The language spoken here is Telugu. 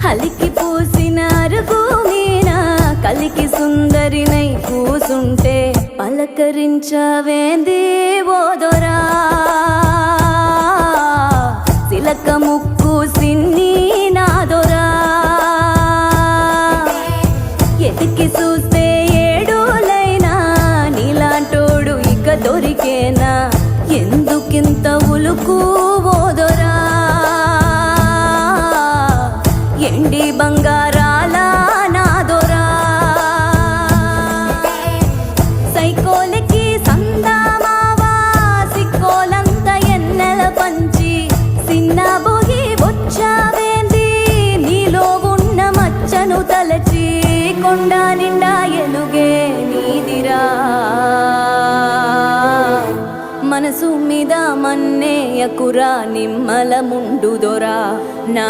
అలికి పూసిన అరుగు మీన కలికి సుందరినై కూసుంటే పలకరించవేంది ఓదొరా సిలక ముక్కు సిన్ని నాదొరా ఎతికి చూస్తే ఏడులైనా నీలాంటోడు ఇక దొరికేనా ఎందుకింత ఉలుకు ఓదొరా ఎండి బంగారాల నాదొరా సైకోలకి సందామావా సిక్కోలంత ఎన్నెల పంచి సిన్న బొగి వచ్చావేంది నీలో ఉన్న మచ్చను తలచి కొండ నిండా ఎలుగే నీదిరా మనసు మీద మన్నేయకురా నిమ్మల ముండు దొరా నా